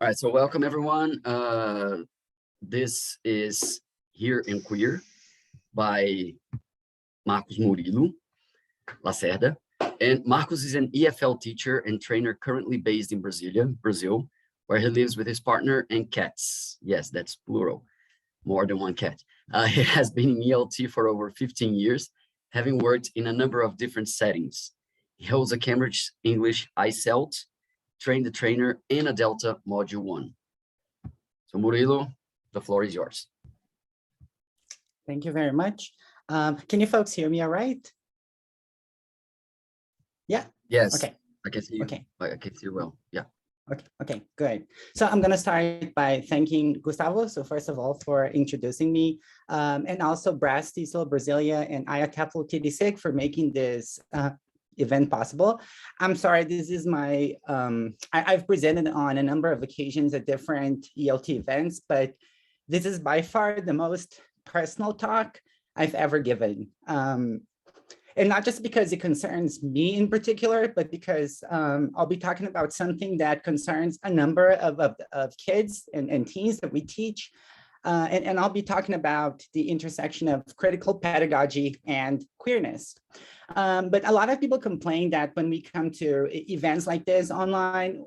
All right, so welcome everyone. This is Here in Queer by Marcos Murilo, Lacerda. And Marcos is an EFL teacher and trainer currently based in Brasilia, Brazil, where he lives with his partner and cats. Yes, that's plural, more than one cat. He has been in ELT for over 15 years, having worked in a number of different settings. He holds a Cambridge English ICELT, trained the trainer, and a Delta Module 1. So Murilo, the floor is yours. Thank you very much. Can you folks hear me all right? Yeah? Yes, okay. I can see you. Okay. I can see you well, yeah. Okay, good. So I'm going to start by thanking Gustavo. So first of all, for introducing me, and also BRAZ-TESOL, Brasilia, and TDSIG for making this event possible. I'm sorry, this is my, I've presented on a number of occasions at different ELT events, but this is by far the most personal talk I've ever given. And not just because it concerns me in particular, but because I'll be talking about something that concerns a number of kids and teens that we teach. And I'll be talking about the intersection of critical pedagogy and queerness. But a lot of people complain that when we come to events like this online,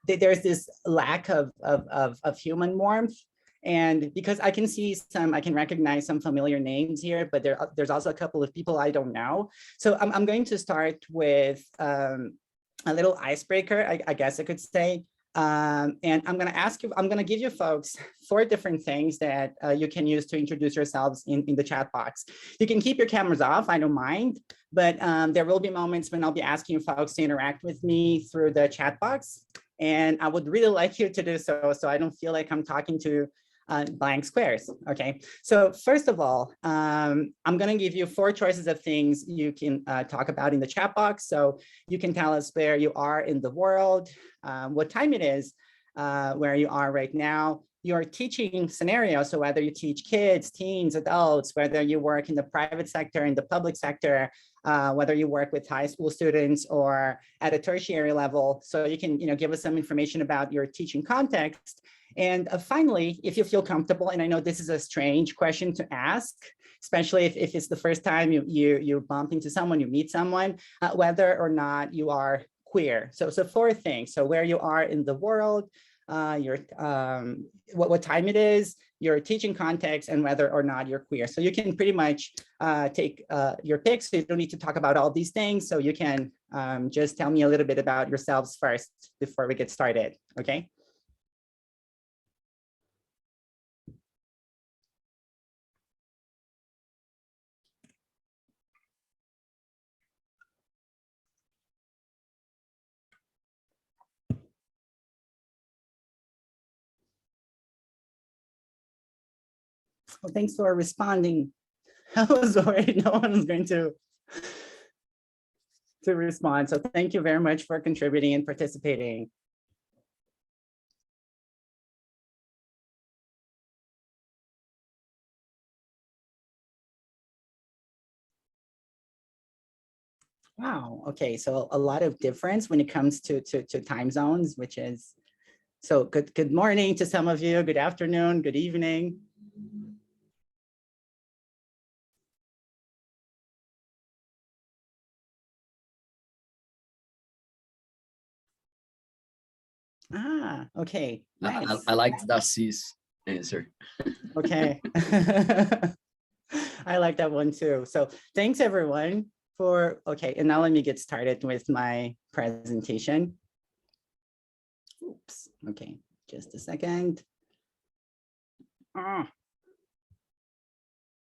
there's this lack of human warmth. And because I can see I can recognize some familiar names here, but there's also a couple of people I don't know. So I'm going to start with a little icebreaker, I guess I could say. And I'm going to give you folks 4 different things that you can use to introduce yourselves in the chat box. You can keep your cameras off, I don't mind, but there will be moments when I'll be asking you folks to interact with me through the chat box. And I would really like you to do so I don't feel like I'm talking to blank squares. Okay, so first of all, I'm going to give you 4 choices of things you can talk about in the chat box. So you can tell us where you are in the world, what time it is, where you are right now, your teaching scenario. So whether you teach kids, teens, adults, whether you work in the private sector, in the public sector, whether you work with high school students or at a tertiary level. So you can give us some information about your teaching context. And finally, if you feel comfortable, and I know this is a strange question to ask, especially if it's the first time you bump into someone, you meet someone, whether or not you are queer. So 4 things. So where you are in the world, what time it is, your teaching context, and whether or not you're queer. So you can pretty much take your picks. So you don't need to talk about all these things. So you can just tell me a little bit about yourselves first before we get started, okay? Well, thanks for responding. I was worried no one was going to respond. So thank you very much for contributing and participating. Wow, okay, so a lot of difference when it comes to time zones, which is, so good morning to some of you, good afternoon, good evening. Ah, okay, nice. I liked Darcy's answer. Okay. I like that one too. So thanks everyone for, okay, and now let me get started with my presentation. Oops, okay, just a second.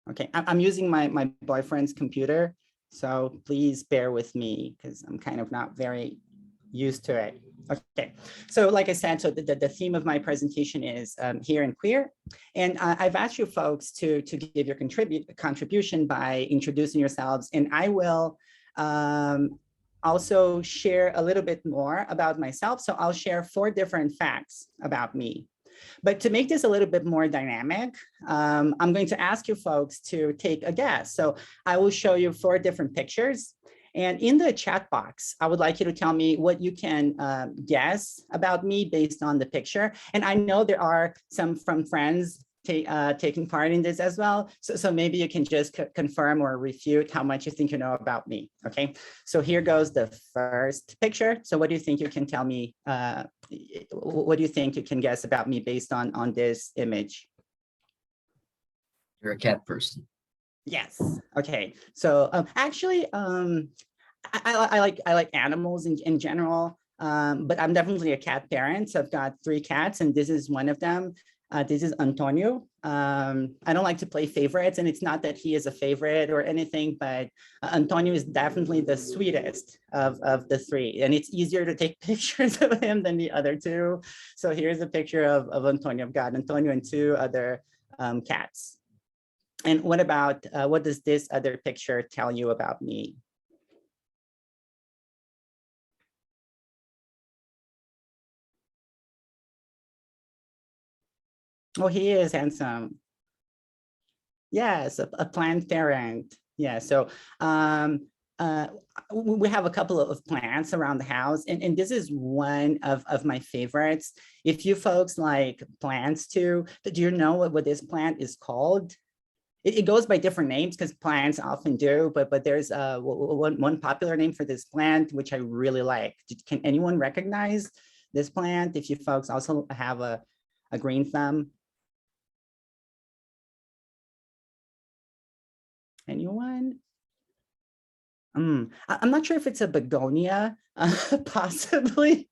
Okay, I'm using my boyfriend's computer, so please bear with me because I'm kind of not very used to it. Okay, so like I said, so the theme of my presentation is here and queer, and I've asked you folks to give your contribution by introducing yourselves, and I will also share a little bit more about myself. So I'll share 4 different facts about me. But to make this a little bit more dynamic, I'm going to ask you folks to take a guess. So I will show you 4 different pictures. And in the chat box, I would like you to tell me what you can guess about me based on the picture. And I know there are some from friends taking part in this as well. So maybe you can just confirm or refute how much you think you know about me, okay? So here goes the first picture. So what do you think you can tell me? What do you think you can guess about me based on this image? You're a cat person. Yes. Okay. So actually, I like animals in general, but I'm definitely a cat parent. So I've got 3 cats, and this is one of them. This is Antonio. I don't like to play favorites, and it's not that he is a favorite or anything, but Antonio is definitely the sweetest of the 3, and it's easier to take pictures of him than the other 2. So here's a picture of Antonio. I've got Antonio and 2 other cats. And what about, what does this other picture tell you about me? Oh, he is handsome. Yes, a plant parent. Yeah, so we have a couple of plants around the house, and this is one of my favorites. If you folks like plants too, do you know what this plant is called? It goes by different names because plants often do, but there's one popular name for this plant, which I really like. Can anyone recognize this plant if you folks also have a green thumb? Anyone? I'm not sure if it's a begonia, possibly.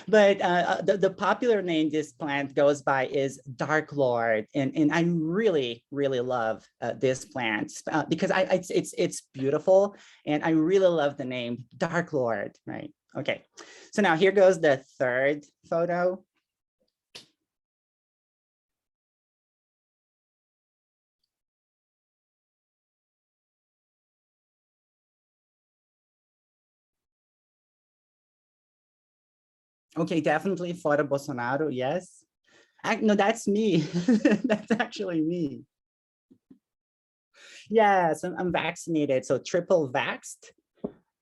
But the popular name this plant goes by is Dark Lord, and I really love this plant because it's beautiful, and I really love the name Dark Lord. Right? Okay, so now here goes the third photo. Okay, definitely for Bolsonaro, yes. No, that's me. That's actually me. Yes, I'm vaccinated, so triple vaxxed.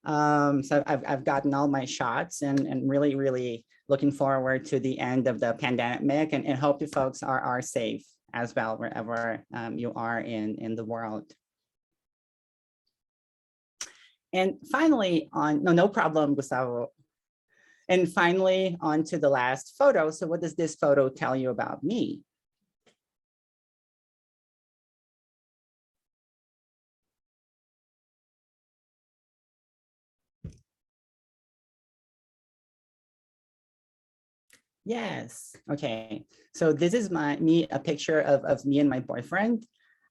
So I've gotten all my shots and really looking forward to the end of the pandemic and hope you folks are safe as well wherever you are in the world. And finally, no problem, Gustavo. And finally, on to the last photo. So what does this photo tell you about me? Yes. Okay. So this is a picture of me and my boyfriend.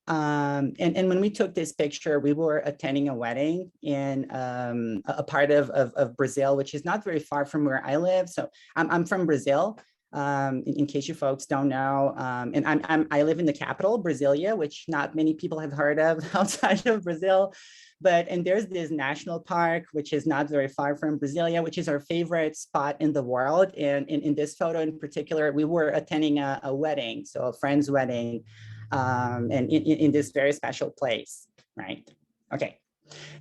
And when we took this picture, we were attending a wedding in a part of Brazil, which is not very far from where I live. So I'm from Brazil, in case you folks don't know. And I live in the capital, Brasilia, which not many people have heard of outside of Brazil. And there's this national park, which is not very far from Brasilia, which is our favorite spot in the world. And in this photo in particular, we were attending a wedding, so a friend's wedding, and in this very special place, right? Okay.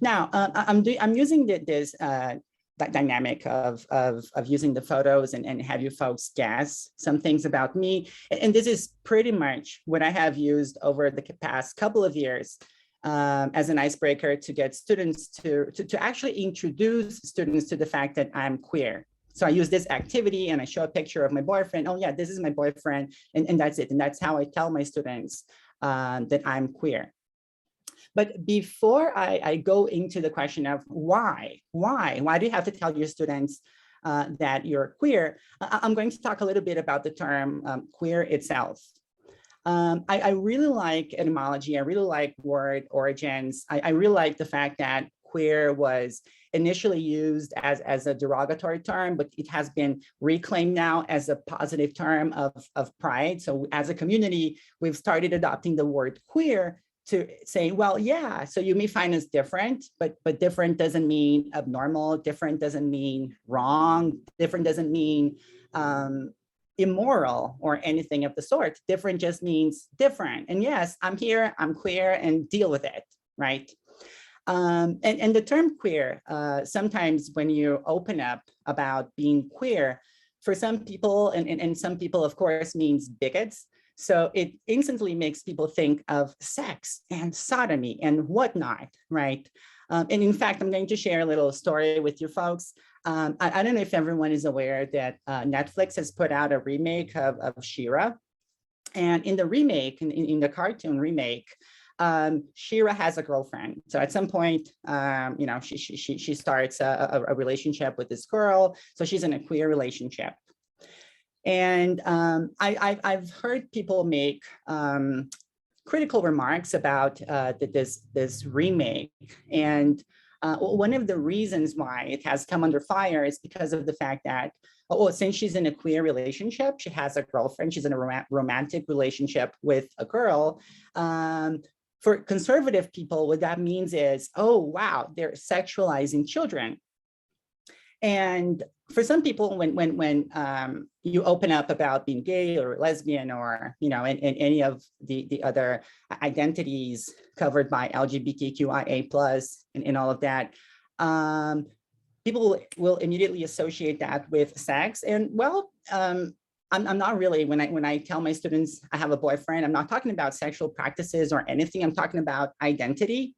Now I'm using this that dynamic of using the photos and have you folks guess some things about me. And this is pretty much what I have used over the past couple of years as an icebreaker to get students to actually introduce students to the fact that I'm queer. So I use this activity and I show a picture of my boyfriend. Oh yeah, this is my boyfriend, and that's it. And that's how I tell my students that I'm queer. But before I go into the question of why do you have to tell your students that you're queer, I'm going to talk a little bit about the term queer itself. I really like etymology. I really like word origins. I really like the fact that queer was initially used as a derogatory term, but it has been reclaimed now as a positive term of pride. So as a community, we've started adopting the word queer to say, well, yeah, so you may find us different, but different doesn't mean abnormal. Different doesn't mean wrong. Different doesn't mean immoral or anything of the sort. Different just means different. And yes, I'm here, I'm queer, and deal with it, right? And the term queer, sometimes when you open up about being queer, for some people, and some people, of course, means bigots. So it instantly makes people think of sex and sodomy and whatnot, right? And in fact, I'm going to share a little story with you folks. I don't know if everyone is aware that Netflix has put out a remake of She-Ra. And in the remake, in the cartoon remake, She-Ra has a girlfriend. So at some point, you know, she starts a relationship with this girl. So she's in a queer relationship. And I've heard people make critical remarks about this remake. And one of the reasons why it has come under fire is because of the fact that, oh, since she's in a queer relationship, she has a girlfriend, she's in a romantic relationship with a girl. For conservative people, what that means is, oh, wow, they're sexualizing children. And for some people, when you open up about being gay or lesbian or, you know, and any of the other identities covered by LGBTQIA plus and all of that, people will immediately associate that with sex. And well, I'm not really, when I tell my students I have a boyfriend, I'm not talking about sexual practices or anything. I'm talking about identity.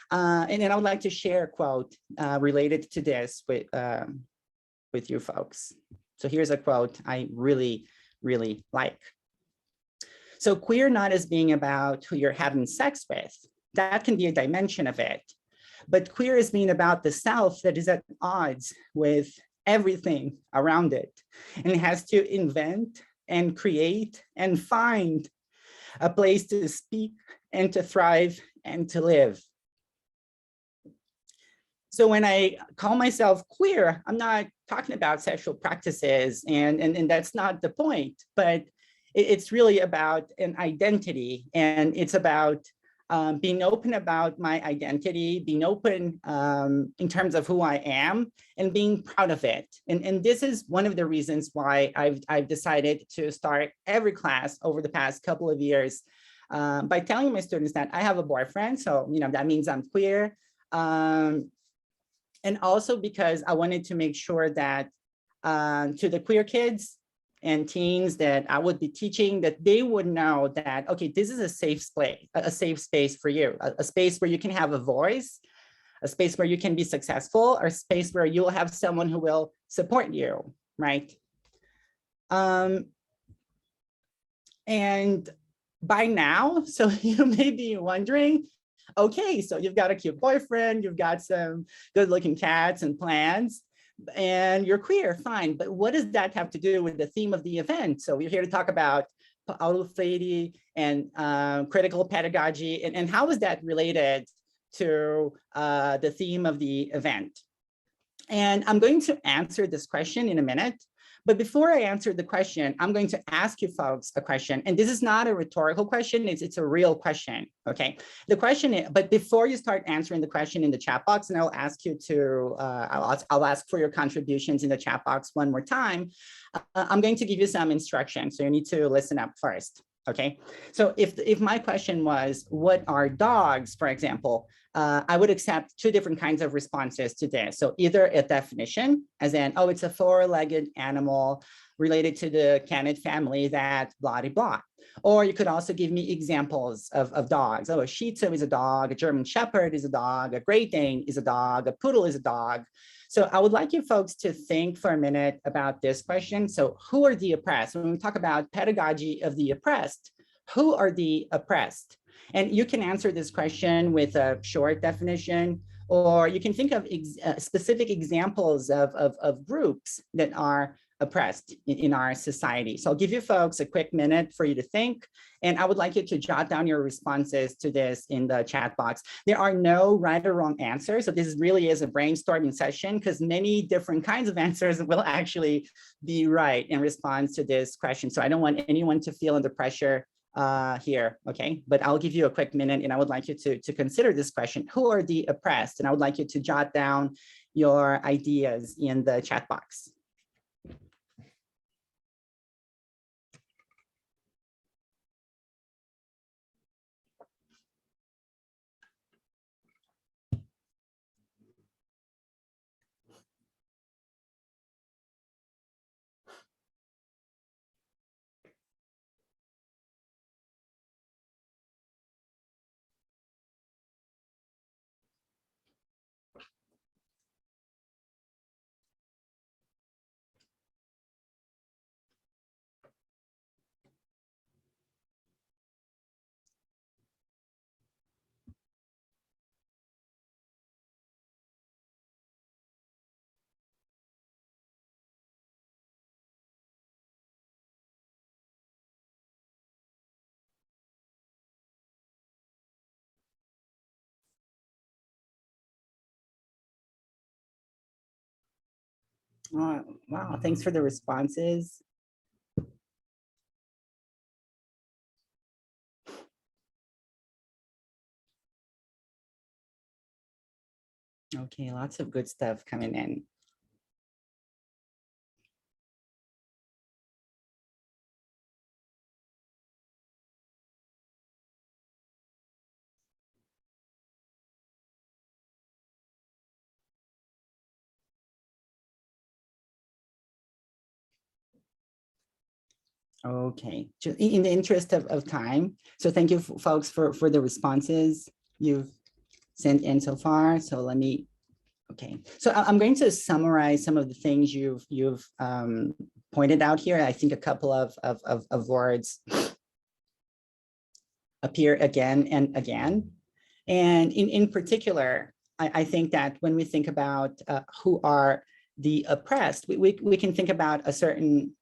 And then I would like to share a quote related to this with you folks. So here's a quote I really, really like. So queer not as being about who you're having sex with, that can be a dimension of it. But queer is being about the self that is at odds with everything around it. And it has to invent and create and find a place to speak and to thrive and to live. So when I call myself queer, I'm not talking about sexual practices, and that's not the point, but it's really about an identity, and it's about being open about my identity, being open in terms of who I am, and being proud of it. And this is one of the reasons why I've decided to start every class over the past couple of years by telling my students that I have a boyfriend, so you know that means I'm queer. And also because I wanted to make sure that to the queer kids and teens that I would be teaching, that they would know that, okay, this is a safe space for you, a space where you can have a voice, a space where you can be successful, or a space where you'll have someone who will support you, right? And by now, so you may be wondering, okay, so you've got a cute boyfriend, you've got some good looking cats and plants, and you're queer, fine. But what does that have to do with the theme of the event? So we're here to talk about Paulo Freire and critical pedagogy, and how is that related to the theme of the event? And I'm going to answer this question in a minute. But before I answer the question, I'm going to ask you folks a question. And this is not a rhetorical question, it's a real question, okay? The question is, but before you start answering the question in the chat box, and I'll ask you to, I'll ask for your contributions in the chat box one more time, I'm going to give you some instructions. So you need to listen up first, okay? So if my question was, what are dogs, for example, I would accept two different kinds of responses to this. So either a definition, as in, oh, it's a four-legged animal related to the canid family that blah, blah, blah. Or you could also give me examples of dogs. Oh, a Shih Tzu is a dog, a German Shepherd is a dog, a Great Dane is a dog, a Poodle is a dog. So I would like you folks to think for a minute about this question. So who are the oppressed? When we talk about pedagogy of the oppressed, who are the oppressed? And you can answer this question with a short definition, or you can think of specific examples of groups that are oppressed in our society. So I'll give you folks a quick minute for you to think, and I would like you to jot down your responses to this in the chat box. There are no right or wrong answers, so this really is a brainstorming session because many different kinds of answers will actually be right in response to this question. So I don't want anyone to feel under pressure here, okay? But I'll give you a quick minute, and I would like you to consider this question. Who are the oppressed? And I would like you to jot down your ideas in the chat box. Wow, thanks for the responses. Okay, lots of good stuff coming in. Okay, just in the interest of time. So thank you folks for the responses you've sent in so far. So let me, okay. So I'm going to summarize some of the things you've pointed out here. I think a couple of words appear again and again. And in particular, I think that when we think about who are the oppressed, we can think about a certain,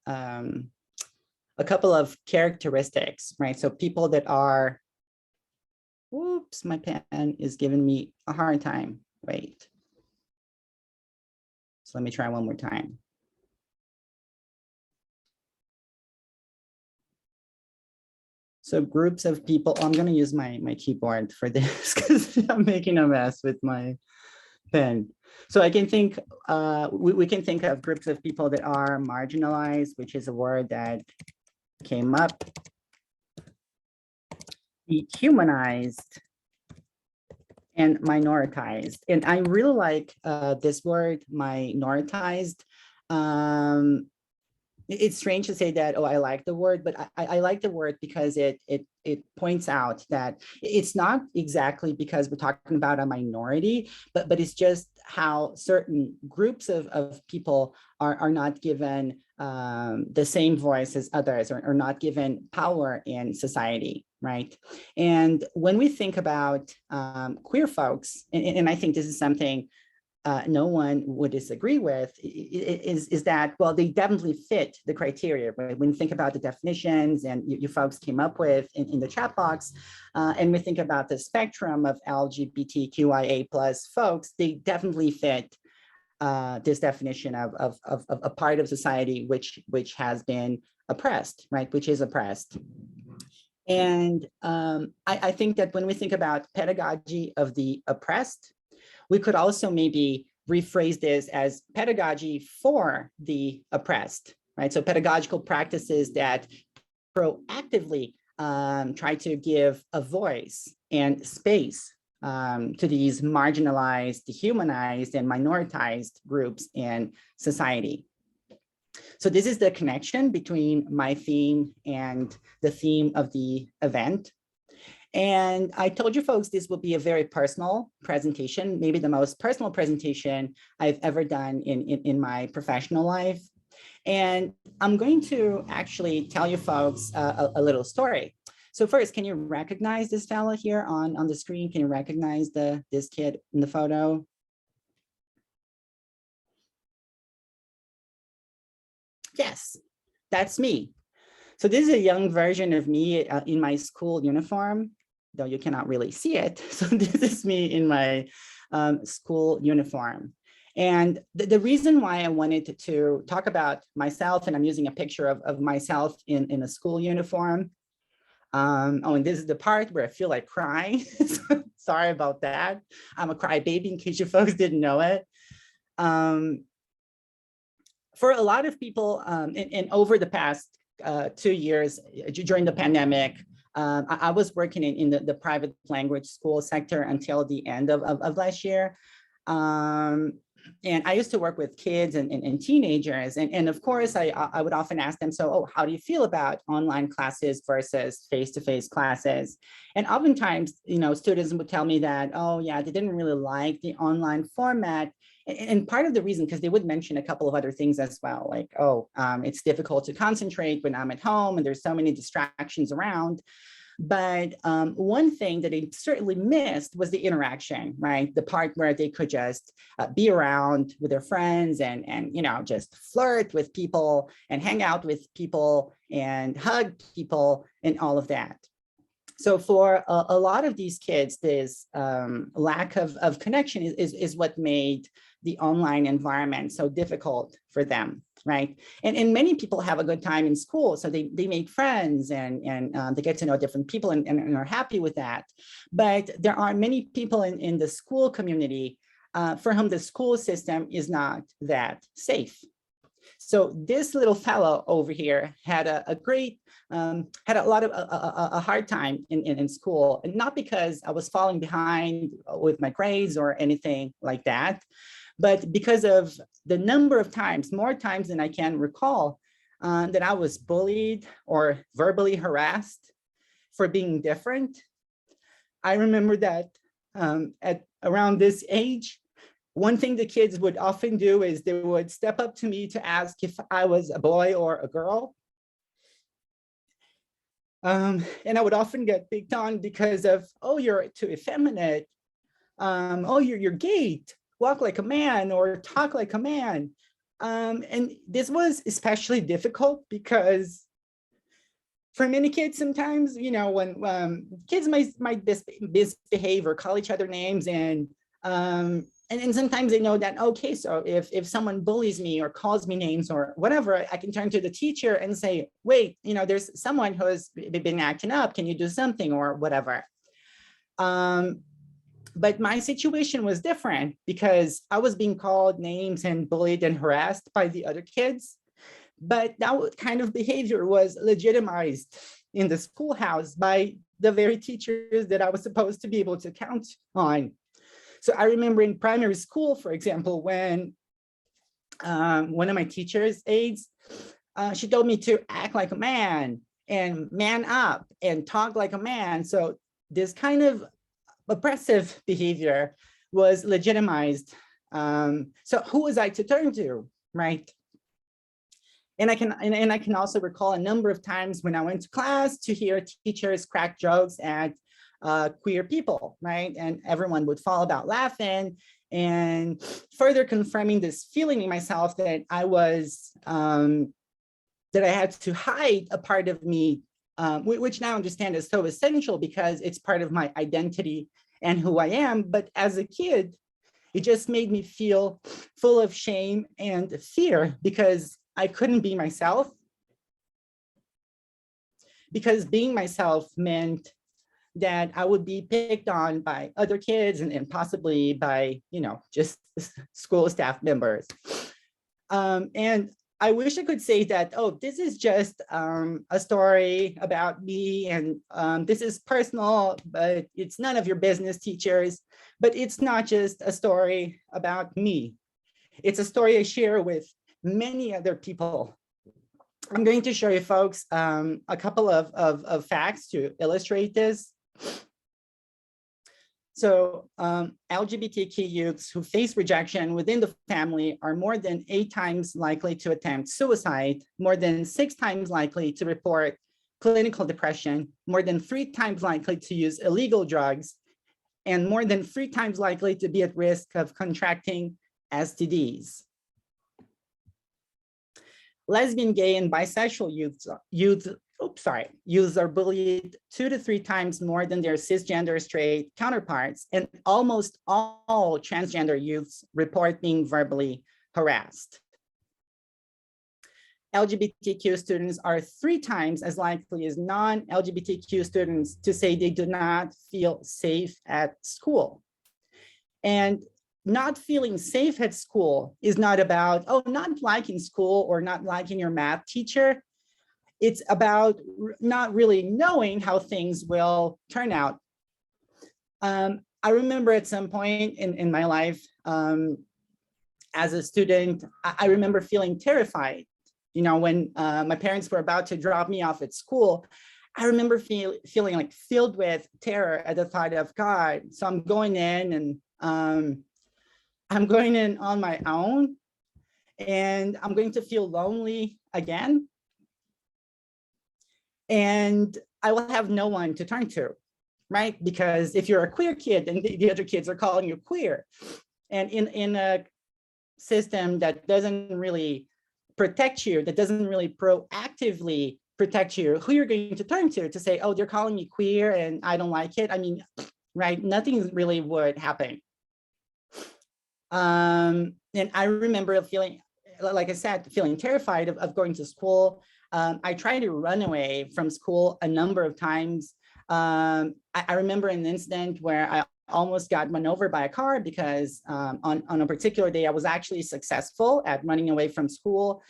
a couple of characteristics, right? So people that are, whoops, my pen is giving me a hard time. Wait. So let me try one more time. So groups of people, I'm gonna use my keyboard for this because I'm making a mess with my pen. So I can think, we can think of groups of people that are marginalized, which is a word that came up, dehumanized, and minoritized. And I really like this word, minoritized. It's strange to say that, oh, I like the word, but I like the word because it points out that it's not exactly because we're talking about a minority, but it's just how certain groups of people are not given the same voice as others, or not given power in society, right? And when we think about queer folks, and I think this is something no one would disagree with, is that, well, they definitely fit the criteria, right? When you think about the definitions and you folks came up with in the chat box, and we think about the spectrum of LGBTQIA plus folks, they definitely fit this definition of a part of society which has been oppressed, right? Which is oppressed. And I think that when we think about pedagogy of the oppressed, we could also maybe rephrase this as pedagogy for the oppressed, right? So pedagogical practices that proactively try to give a voice and space to these marginalized, dehumanized, and minoritized groups in society. So this is the connection between my theme and the theme of the event. And I told you folks this will be a very personal presentation, maybe the most personal presentation I've ever done in my professional life. And I'm going to actually tell you folks a little story. So first, can you recognize this fella here on the screen? Can you recognize this kid in the photo? Yes, that's me. So this is a young version of me in my school uniform, though you cannot really see it. So this is me in my school uniform. And the reason why I wanted to talk about myself, and I'm using a picture of myself in a school uniform. Oh, and this is the part where I feel like crying. Sorry about that. I'm a crybaby in case you folks didn't know it. For a lot of people, and over the past 2 years during the pandemic, I was working in the private language school sector until the end of last year. And I used to work with kids and teenagers. And of course, I would often ask them, so, oh, how do you feel about online classes versus face-to-face classes? And oftentimes, students would tell me that, oh, yeah, they didn't really like the online format. And part of the reason, because they would mention a couple of other things as well, like, oh, it's difficult to concentrate when I'm at home and there's so many distractions around. But one thing that they certainly missed was the interaction, right? The part where they could just be around with their friends and just flirt with people and hang out with people and hug people and all of that. So for a lot of these kids, this lack of connection is what made the online environment so difficult for them, right? And many people have a good time in school, so they make friends and they get to know different people and are happy with that. But there are many people in the school community for whom the school system is not that safe. So this little fellow over here had a great, had a lot of a hard time in school, and not because I was falling behind with my grades or anything like that, but because of the number of times, more times than I can recall, that I was bullied or verbally harassed for being different. I remember that at around this age, one thing the kids would often do is they would step up to me to ask if I was a boy or a girl. And I would often get picked on because of, oh, you're too effeminate. Oh, you're gay, walk like a man or talk like a man. And this was especially difficult because for many kids, sometimes, you know, when kids might misbehave or call each other names, and sometimes they know that, okay, so if someone bullies me or calls me names or whatever, I can turn to the teacher and say, wait, you know, there's someone who has been acting up, can you do something or whatever. But my situation was different because I was being called names and bullied and harassed by the other kids. But that kind of behavior was legitimized in the schoolhouse by the very teachers that I was supposed to be able to count on. So I remember in primary school, for example, when one of my teachers' aides, she told me to act like a man and man up and talk like a man. So this kind of oppressive behavior was legitimized. So who was I to turn to, right? And I can also recall a number of times when I went to class to hear teachers crack jokes at queer people, right? And everyone would fall about laughing, and further confirming this feeling in myself that I was, that I had to hide a part of me, which now I understand is so essential because it's part of my identity and who I am. But as a kid, it just made me feel full of shame and fear because I couldn't be myself. Because being myself meant that I would be picked on by other kids and possibly by, you know, just school staff members. And I wish I could say that, oh, this is just a story about me and this is personal, but it's none of your business, teachers. But it's not just a story about me. It's a story I share with many other people. I'm going to show you folks a couple of facts to illustrate this. So LGBTQ youths who face rejection within the family are more than 8 times likely to attempt suicide, more than 6 times likely to report clinical depression, more than 3 times likely to use illegal drugs, and more than 3 times likely to be at risk of contracting STDs. Lesbian, gay, and bisexual youths are bullied 2 to 3 times more than their cisgender straight counterparts, and almost all transgender youths report being verbally harassed. LGBTQ students are 3 times as likely as non-LGBTQ students to say they do not feel safe at school. And not feeling safe at school is not about, oh, not liking school or not liking your math teacher. It's about not really knowing how things will turn out. I remember at some point in my life, as a student, I remember feeling terrified. You know, when my parents were about to drop me off at school, I remember feeling like filled with terror at the thought of, God, so I'm going in and I'm going in on my own and I'm going to feel lonely again. And I will have no one to turn to, right? Because if you're a queer kid and the other kids are calling you queer, and in a system that doesn't really protect you, that doesn't really proactively protect you, who you're going to turn to say, oh, they're calling me queer and I don't like it. I mean, right, nothing really would happen. And I remember feeling, like I said, feeling terrified of going to school. I tried to run away from school a number of times. I remember an incident where I almost got run over by a car because on a particular day, I was actually successful at running away from school.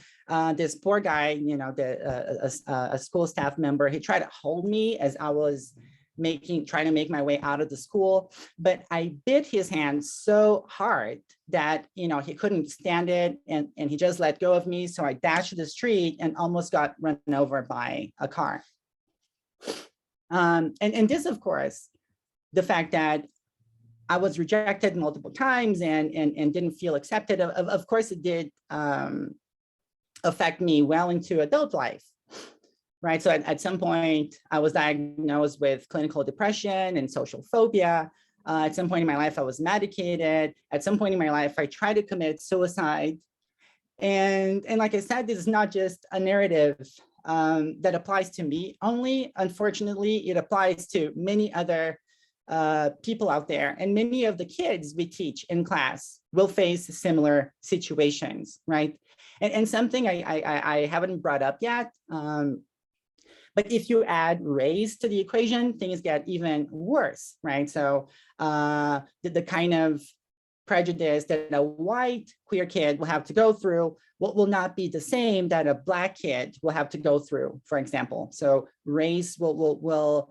This poor guy, you know, a school staff member, he tried to hold me as I was trying to make my way out of the school, but I bit his hand so hard that, you know, he couldn't stand it, and he just let go of me. So I dashed to the street and almost got run over by a car. And this, of course, the fact that I was rejected multiple times and didn't feel accepted, of course it did affect me well into adult life. Right, so at some point, I was diagnosed with clinical depression and social phobia. At some point in my life, I was medicated. At some point in my life, I tried to commit suicide. And like I said, this is not just a narrative that applies to me only. Unfortunately, it applies to many other people out there. And many of the kids we teach in class will face similar situations, right? And something I haven't brought up yet, but if you add race to the equation, things get even worse, right? So the kind of prejudice that a white queer kid will have to go through will not be the same that a Black kid will have to go through, for example. So race will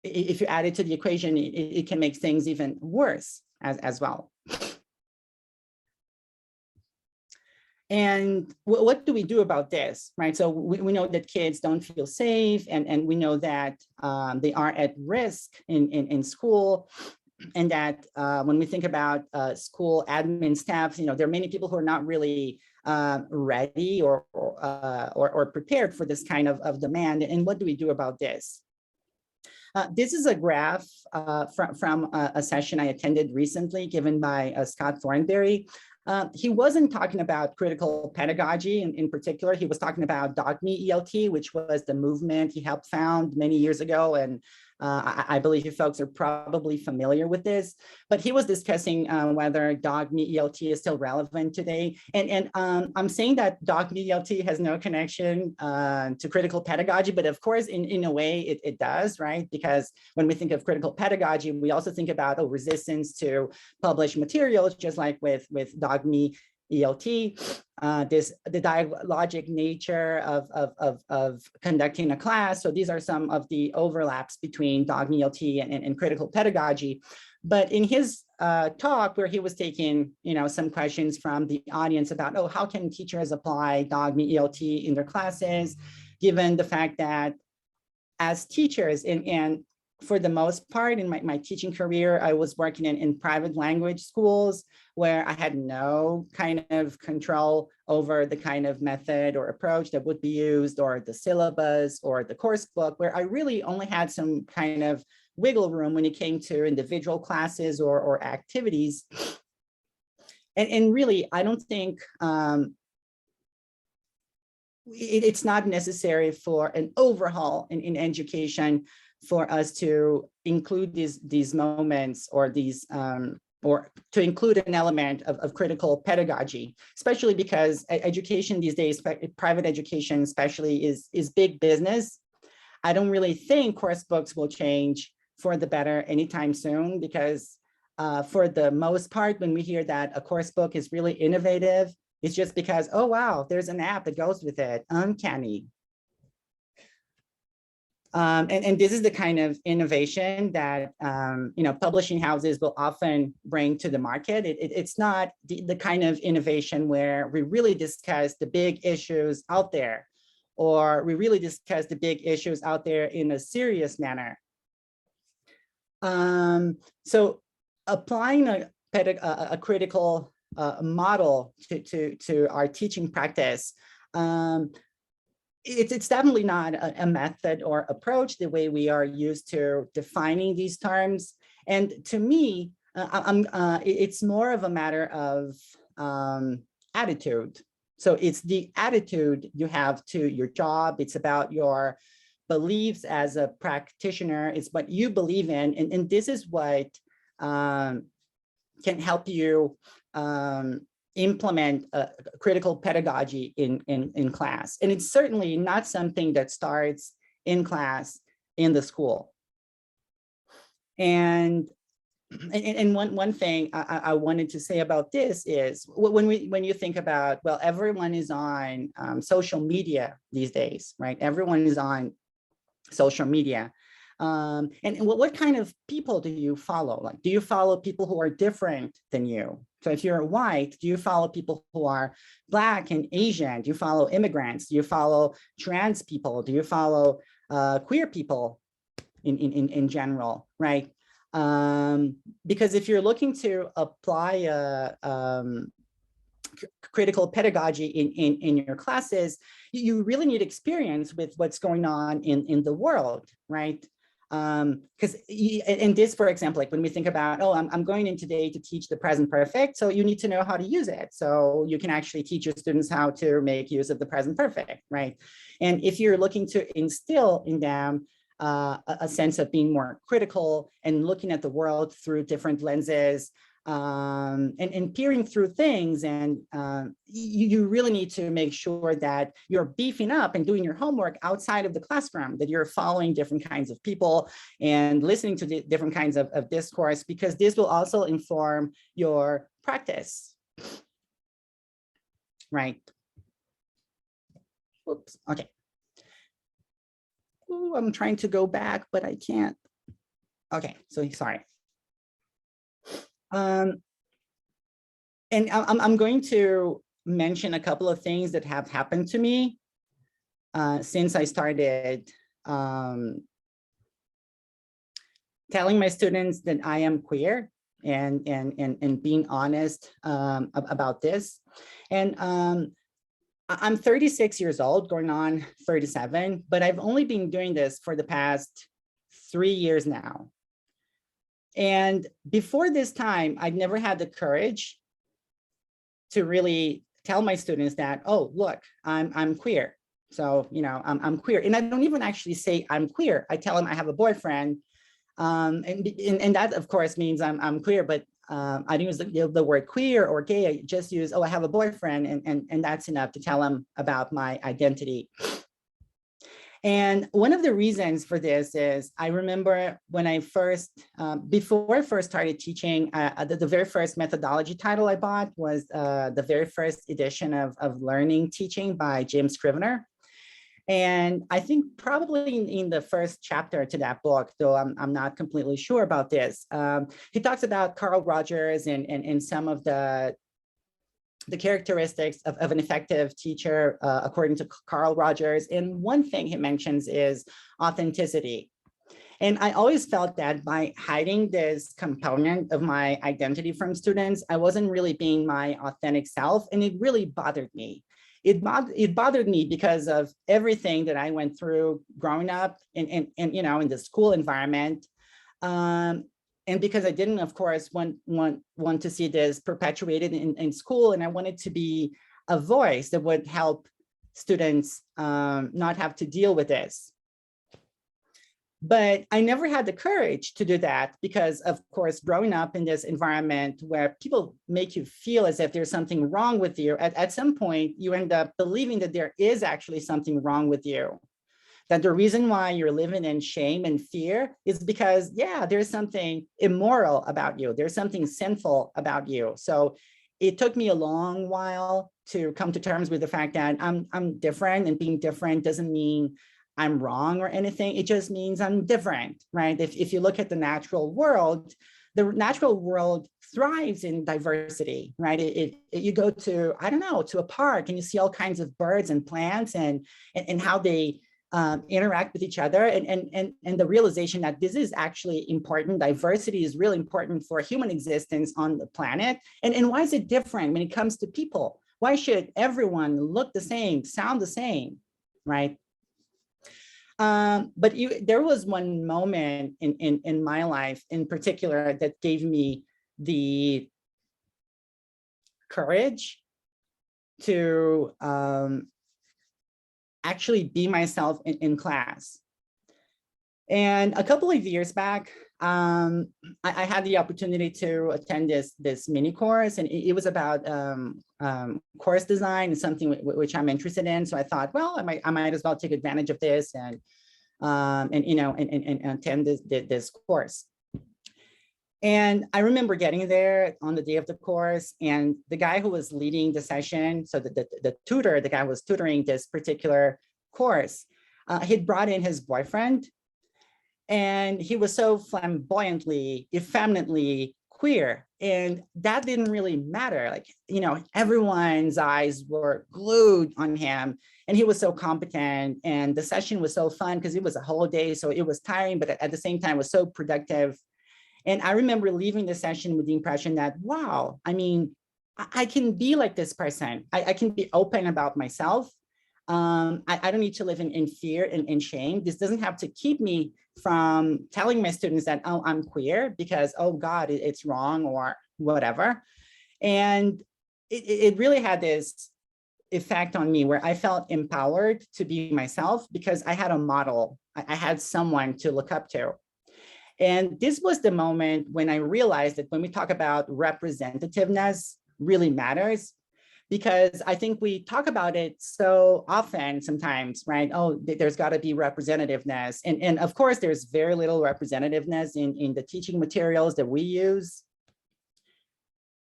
if you add it to the equation, it can make things even worse as well. And what do we do about this, right? So we know that kids don't feel safe, and we know that they are at risk in school, and that when we think about school admin staff, you know, there are many people who are not really ready or prepared for this kind of demand. And what do we do about this? This is a graph from a session I attended recently given by Scott Thornberry. He wasn't talking about critical pedagogy in particular. He was talking about Dog-Me ELT, which was the movement he helped found many years ago. And I believe you folks are probably familiar with this, but he was discussing whether Dog-Me ELT is still relevant today. And I'm saying that Dog-Me ELT has no connection to critical pedagogy, but of course, in a way it does, right? Because when we think of critical pedagogy, we also think about resistance to published materials, just like with Dog-Me ELT, the dialogic nature of conducting a class. So these are some of the overlaps between Dog-Me ELT and critical pedagogy. But in his talk, where he was taking, you know, some questions from the audience about, oh, how can teachers apply Dog-Me ELT in their classes, given the fact that as teachers, and for the most part in my teaching career, I was working in private language schools where I had no kind of control over the kind of method or approach that would be used, or the syllabus or the course book, where I really only had some kind of wiggle room when it came to individual classes or activities. And really, I don't think it's not necessary for an overhaul in education for us to include these moments or these or to include an element of critical pedagogy, especially because education these days, private education especially, is big business. I don't really think course books will change for the better anytime soon, because for the most part, when we hear that a course book is really innovative, it's just because, oh, wow, there's an app that goes with it, uncanny. And this is the kind of innovation that you know, publishing houses will often bring to the market. It's not the kind of innovation where we really discuss the big issues out there, or we really discuss the big issues out there in a serious manner. So applying a critical model to our teaching practice, it's definitely not a method or approach the way we are used to defining these terms. And to me, it's more of a matter of attitude, So it's the attitude you have to your job. It's about your beliefs as a practitioner. It's what you believe in. And this is what can help you implement a critical pedagogy in class. And it's certainly not something that starts in class in the school. And one thing I wanted to say about this is when you think about, well, everyone is on social media these days, right? Everyone is on social media. And what kind of people do you follow? Like, do you follow people who are different than you? So if you're white, do you follow people who are Black and Asian? Do you follow immigrants? Do you follow trans people? Do you follow queer people in general, right? Because if you're looking to apply critical pedagogy in your classes, you really need experience with what's going on in the world, right? Because in this, for example, like when we think about, oh, I'm going in today to teach the present perfect, so you need to know how to use it. So you can actually teach your students how to make use of the present perfect, right? And if you're looking to instill in them a sense of being more critical and looking at the world through different lenses, and peering through things, and you really need to make sure that you're beefing up and doing your homework outside of the classroom, that you're following different kinds of people and listening to the different kinds of discourse, because this will also inform your practice, right? Oops, okay. Ooh, I'm trying to go back, but I can't. Okay, so sorry. And I'm going to mention a couple of things that have happened to me since I started telling my students that I am queer and being honest about this. And I'm 36 years old, going on 37, but I've only been doing this for the past 3 years now. And before this time, I'd never had the courage to really tell my students that, oh, look, I'm queer. So, you know, I'm queer. And I don't even actually say I'm queer. I tell them I have a boyfriend. And that, of course, means I'm queer, but I don't use the word queer or gay. I just use, oh, I have a boyfriend, and that's enough to tell them about my identity. And one of the reasons for this is I remember when I first, before I first started teaching, the very first methodology title I bought was the very first edition of Learning Teaching by Jim Scrivener. And I think probably in the first chapter to that book, though I'm not completely sure about this, he talks about Carl Rogers and some of the characteristics of an effective teacher, according to Carl Rogers. And one thing he mentions is authenticity. And I always felt that by hiding this component of my identity from students, I wasn't really being my authentic self, and it really bothered me. It bothered me because of everything that I went through growing up in you know, in the school environment. And because I didn't, of course, want to see this perpetuated in school, and I wanted to be a voice that would help students not have to deal with this. But I never had the courage to do that because, of course, growing up in this environment where people make you feel as if there's something wrong with you, at some point, you end up believing that there is actually something wrong with you. That the reason why you're living in shame and fear is because, yeah, there's something immoral about you. There's something sinful about you. So it took me a long while to come to terms with the fact that I'm different, and being different doesn't mean I'm wrong or anything. It just means I'm different, right? If you look at the natural world thrives in diversity, right? You go to, I don't know, to a park and you see all kinds of birds and plants and how they interact with each other, and the realization that this is actually important. Diversity is really important for human existence on the planet. And why is it different when it comes to people? Why should everyone look the same, sound the same, right? But there was one moment in my life in particular that gave me the courage to actually be myself in class. And a couple of years back, I had the opportunity to attend this mini course, and it was about course design, and something which I'm interested in. So I thought, well, I might as well take advantage of this and attend this course. And I remember getting there on the day of the course, and the guy who was leading the session, so the tutor, the guy who was tutoring this particular course, he'd brought in his boyfriend, and he was so flamboyantly, effeminately queer. And that didn't really matter. Like, everyone's eyes were glued on him, and he was so competent, and the session was so fun because it was a whole day. So it was tiring, but at the same time, it was so productive. And I remember leaving the session with the impression that, wow, I mean, I can be like this person. I can be open about myself. I don't need to live in fear and in shame. This doesn't have to keep me from telling my students that, oh, I'm queer because, oh God, it's wrong or whatever. And it really had this effect on me where I felt empowered to be myself because I had a model. I had someone to look up to. And this was the moment when I realized that when we talk about representativeness really matters, because I think we talk about it so often sometimes, right? Oh, there's got to be representativeness. And of course, there's very little representativeness in the teaching materials that we use.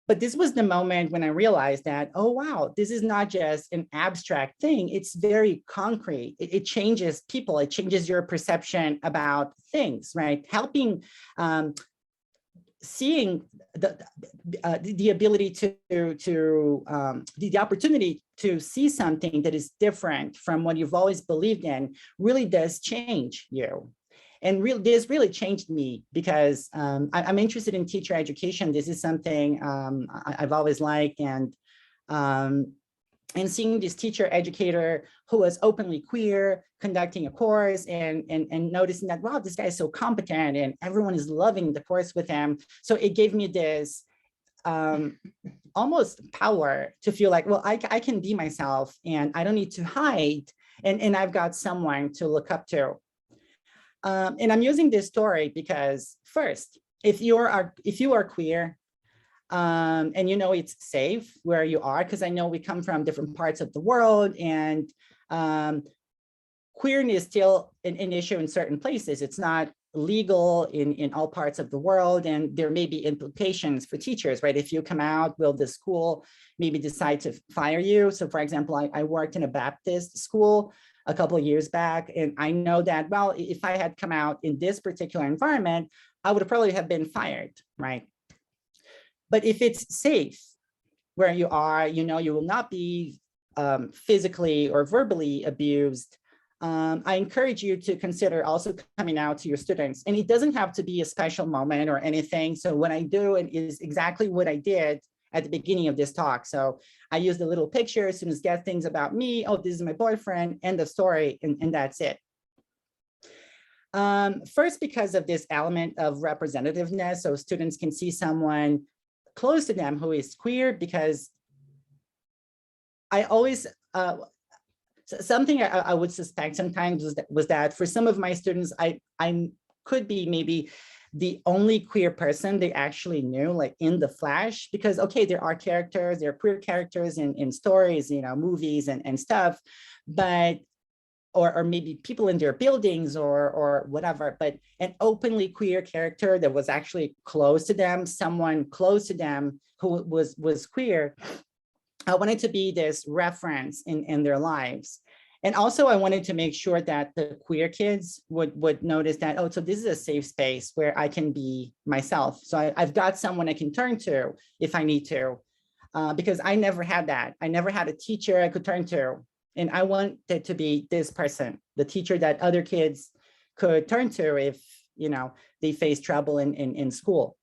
But this was the moment when I realized that, oh, wow, this is not just an abstract thing. It's very concrete. It changes people. It changes your perception about things, right? Helping, seeing the ability the opportunity to see something that is different from what you've always believed in really does change you. And this really changed me because I'm interested in teacher education. This is something I've always liked, and seeing this teacher educator who was openly queer conducting a course and noticing that, wow, this guy is so competent and everyone is loving the course with him. So it gave me this almost power to feel like, well, I can be myself and I don't need to hide, and I've got someone to look up to. And I'm using this story because first, if you are queer, and it's safe where you are, because I know we come from different parts of the world, and queerness is still an issue in certain places. It's not legal in all parts of the world, and there may be implications for teachers, right? If you come out, will the school maybe decide to fire you? So for example, I worked in a Baptist school a couple of years back, and I know that, well, if I had come out in this particular environment, I would probably have been fired, right? But if it's safe where you are, you will not be physically or verbally abused, I encourage you to consider also coming out to your students. And it doesn't have to be a special moment or anything. So what I do is exactly what I did at the beginning of this talk. So I used a little picture, students get things about me. Oh, this is my boyfriend, end of story, and that's it. First, because of this element of representativeness, so students can see someone close to them who is queer, because I always, something I would suspect sometimes was that for some of my students, I could be maybe the only queer person they actually knew, like in the flesh, because okay, there are characters, there are queer characters in stories, movies and stuff, but or maybe people in their buildings or whatever, but an openly queer character that was actually close to them, someone close to them who was queer, I wanted to be this reference in their lives. And also I wanted to make sure that the queer kids would notice that, oh, so this is a safe space where I can be myself. So I've got someone I can turn to if I need to, because I never had that. I never had a teacher I could turn to. And I wanted to be this person, the teacher that other kids could turn to if, they face trouble in school.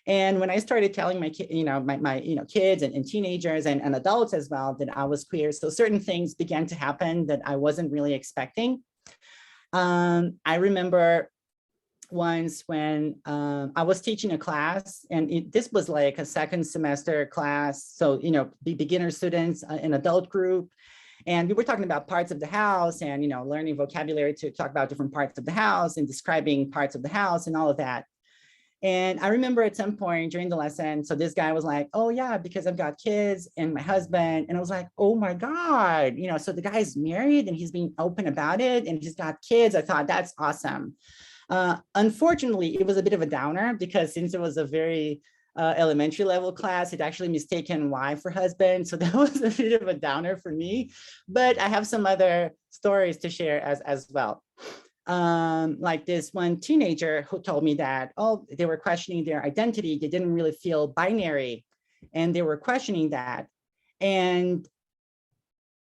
And when I started telling my kids and teenagers and adults as well that I was queer, so certain things began to happen that I wasn't really expecting. I remember once when I was teaching a class, and this was like a second semester class. So, you know, beginner students, an adult group. And we were talking about parts of the house and, you know, learning vocabulary to talk about different parts of the house and describing parts of the house and all of that. And I remember at some point during the lesson, so this guy was like, oh yeah, because I've got kids and my husband. And I was like, oh my God, you know, so the guy's married and he's being open about it and he's got kids. I thought that's awesome. Unfortunately, it was a bit of a downer because since it was a very elementary level class, it actually mistaken wife for husband. So that was a bit of a downer for me, but I have some other stories to share as well. Like this one teenager who told me that, oh, they were questioning their identity. They didn't really feel binary and they were questioning that. And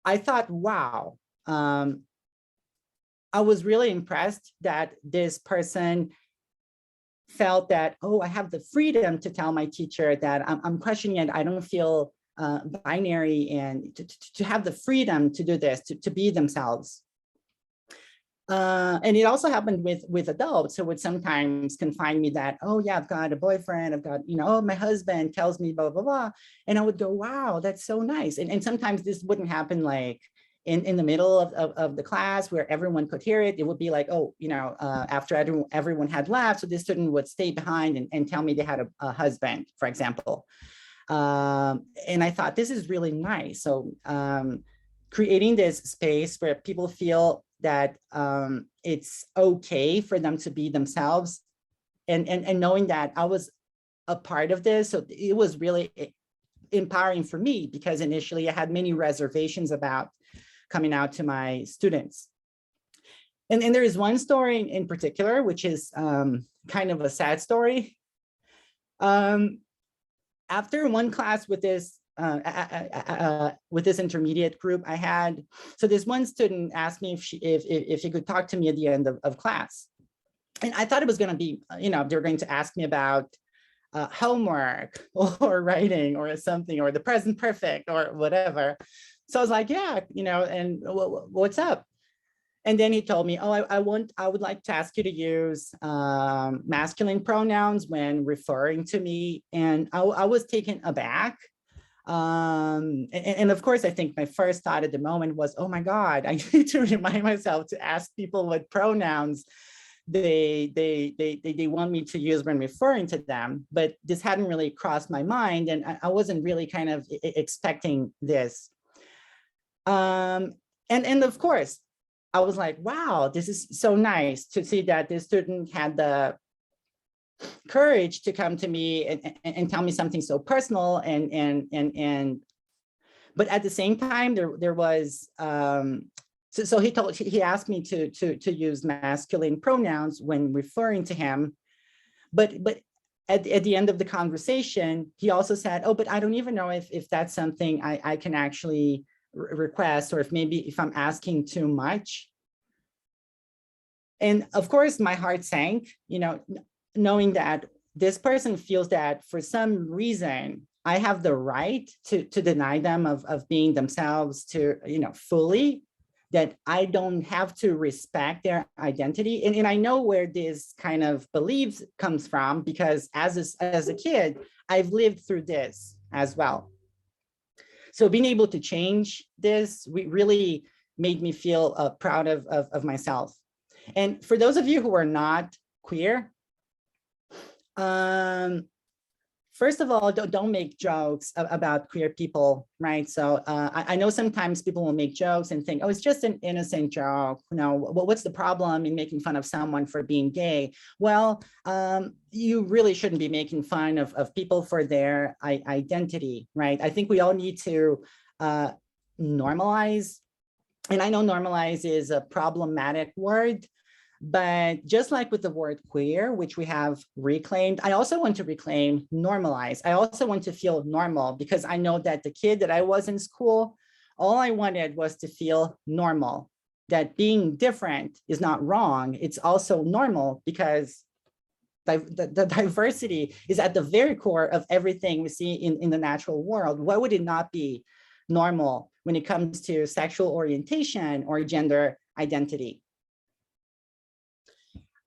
I thought, wow, I was really impressed that this person felt that, oh, I have the freedom to tell my teacher that I'm questioning it. I don't feel binary, and to have the freedom to do this, to be themselves. And it also happened with adults who would sometimes confine me that, oh yeah, I've got a boyfriend, I've got, you know, oh, my husband tells me blah, blah, blah. And I would go, wow, that's so nice. And sometimes this wouldn't happen like in the middle of the class where everyone could hear it. It would be like, oh, you know, after everyone had left, so this student would stay behind and tell me they had a husband, for example. And I thought this is really nice. So creating this space where people feel that it's okay for them to be themselves, and knowing that I was a part of this. So it was really empowering for me because initially I had many reservations about coming out to my students. And there is one story in particular, which is kind of a sad story. After one class with this intermediate group I had, so this one student asked me if she could talk to me at the end of class. And I thought it was going to be, you know, they were going to ask me about homework or writing or something, or the present perfect or whatever. So I was like, yeah, you know, and what's up? And then he told me, oh, I would like to ask you to use masculine pronouns when referring to me. And I was taken aback. And of course, I think my first thought at the moment was, oh my God, I need to remind myself to ask people what pronouns they want me to use when referring to them. But this hadn't really crossed my mind, and I wasn't really kind of expecting this. And of course, I was like, wow, this is so nice to see that this student had the courage to come to me and tell me something so personal. But at the same time, there was, so he asked me to use masculine pronouns when referring to him. But at the end of the conversation, he also said, oh, but I don't even know if that's something I can actually request, or if I'm asking too much. And of course, my heart sank, you know, knowing that this person feels that for some reason, I have the right to deny them of being themselves to, you know, fully, that I don't have to respect their identity. And I know where this kind of beliefs comes from, because as a kid, I've lived through this as well. So being able to change this really made me feel proud of myself. And for those of you who are not queer, first of all, don't make jokes about queer people, right? So I know sometimes people will make jokes and think, oh, it's just an innocent joke. You know, what's the problem in making fun of someone for being gay? Well, you really shouldn't be making fun of people for their identity, right? I think we all need to normalize. And I know normalize is a problematic word, but just like with the word queer, which we have reclaimed, I also want to reclaim normalize. I also want to feel normal, because I know that the kid that I was in school, all I wanted was to feel normal, that being different is not wrong. It's also normal, because the diversity is at the very core of everything we see in the natural world. Why would it not be normal when it comes to sexual orientation or gender identity?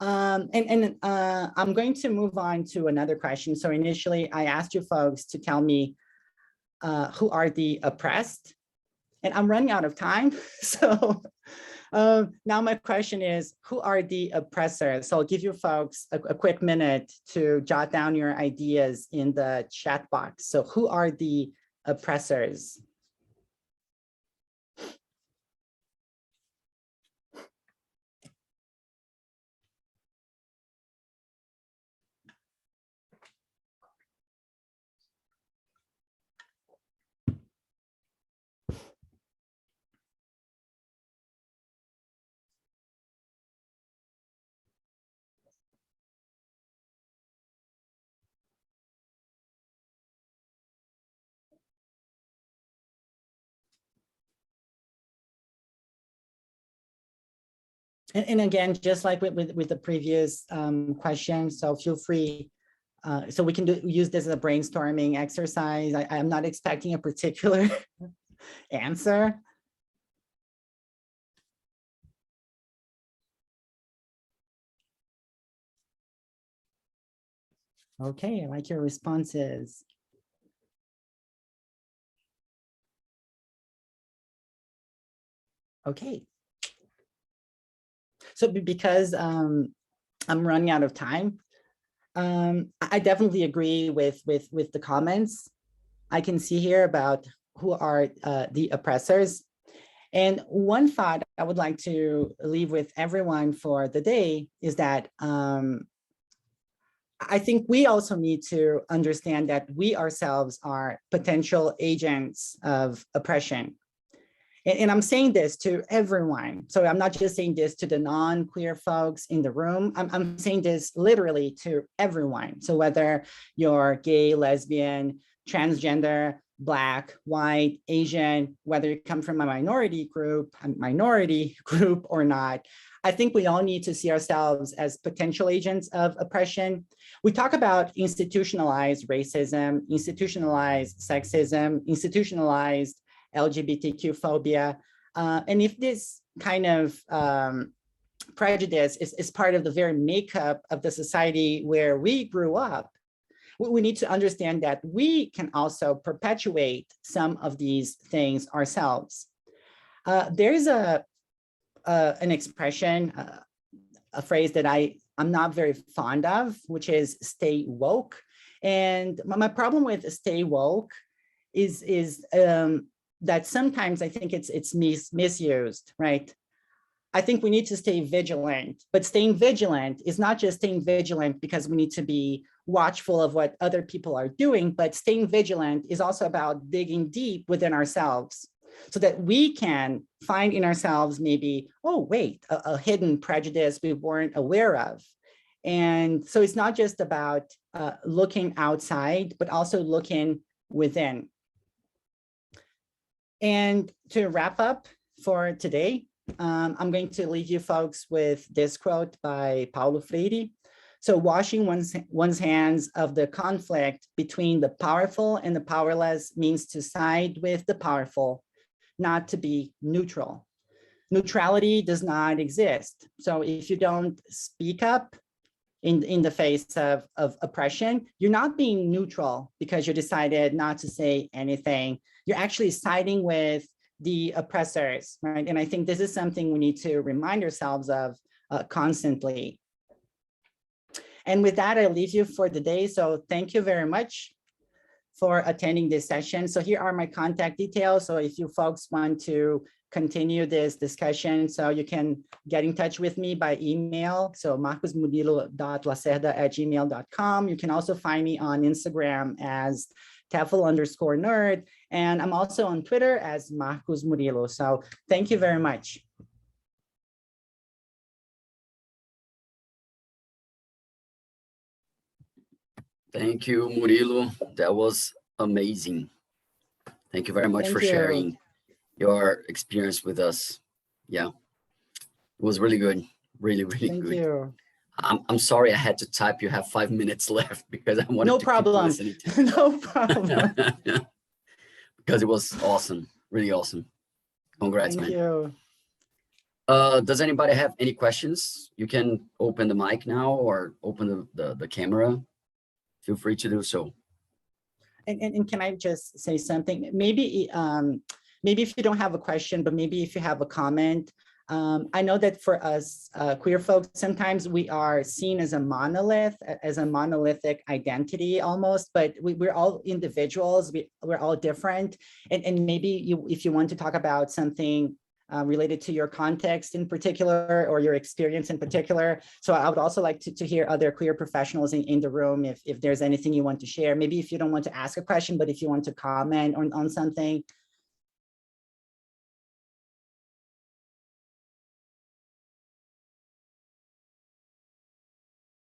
I'm going to move on to another question. So initially, I asked you folks to tell me who are the oppressed, and I'm running out of time. So now my question is, who are the oppressors? So I'll give you folks a quick minute to jot down your ideas in the chat box. So who are the oppressors? And again, just like with the previous question, so feel free, so we can use this as a brainstorming exercise. I'm not expecting a particular answer. Okay, I like your responses. Okay. So because I'm running out of time, I definitely agree with the comments I can see here about who are the oppressors. And one thought I would like to leave with everyone for the day is that I think we also need to understand that we ourselves are potential agents of oppression. And I'm saying this to everyone. So I'm not just saying this to the non-queer folks in the room. I'm saying this literally to everyone. So whether you're gay, lesbian, transgender, Black, white, Asian, whether you come from a minority group or not, I think we all need to see ourselves as potential agents of oppression. We talk about institutionalized racism, institutionalized sexism, institutionalized LGBTQ phobia. And if this kind of prejudice is part of the very makeup of the society where we grew up, we need to understand that we can also perpetuate some of these things ourselves. There's an expression, a phrase that I'm not very fond of, which is stay woke. And my problem with stay woke is that sometimes I think it's misused, right? I think we need to stay vigilant, but staying vigilant is not just staying vigilant because we need to be watchful of what other people are doing, but staying vigilant is also about digging deep within ourselves so that we can find in ourselves maybe, oh, wait, a hidden prejudice we weren't aware of. And so it's not just about looking outside, but also looking within. And to wrap up for today, I'm going to leave you folks with this quote by Paulo Freire. So washing one's hands of the conflict between the powerful and the powerless means to side with the powerful, not to be neutral. Neutrality does not exist. So if you don't speak up in the face of oppression, you're not being neutral because you decided not to say anything. You're actually siding with the oppressors, right? And I think this is something we need to remind ourselves of constantly. And with that, I leave you for the day. So thank you very much for attending this session. So here are my contact details. So if you folks want to continue this discussion, so you can get in touch with me by email. So marcosmurilo.lacerda@gmail.com. You can also find me on Instagram as TEFL_nerd. And I'm also on Twitter as Marcos Murilo. So thank you very much. Thank you, Murilo. That was amazing. Thank you very much for sharing your experience with us. Yeah, it was really good. Really, really good. Thank you. I'm sorry I had to type you have 5 minutes left because I wanted to keep listening to you. No problem. Because it was awesome. Really awesome. Congrats, man. Thank you. Does anybody have any questions? You can open the mic now or open the camera. Feel free to do so. And can I just say something? Maybe maybe if you don't have a question, but maybe if you have a comment. I know that for us queer folks, sometimes we are seen as a monolith, as a monolithic identity almost, but we're all individuals, we're all different. And maybe if you want to talk about something related to your context in particular, or your experience in particular. So I would also like to hear other queer professionals in the room, if there's anything you want to share. Maybe if you don't want to ask a question, but if you want to comment on something,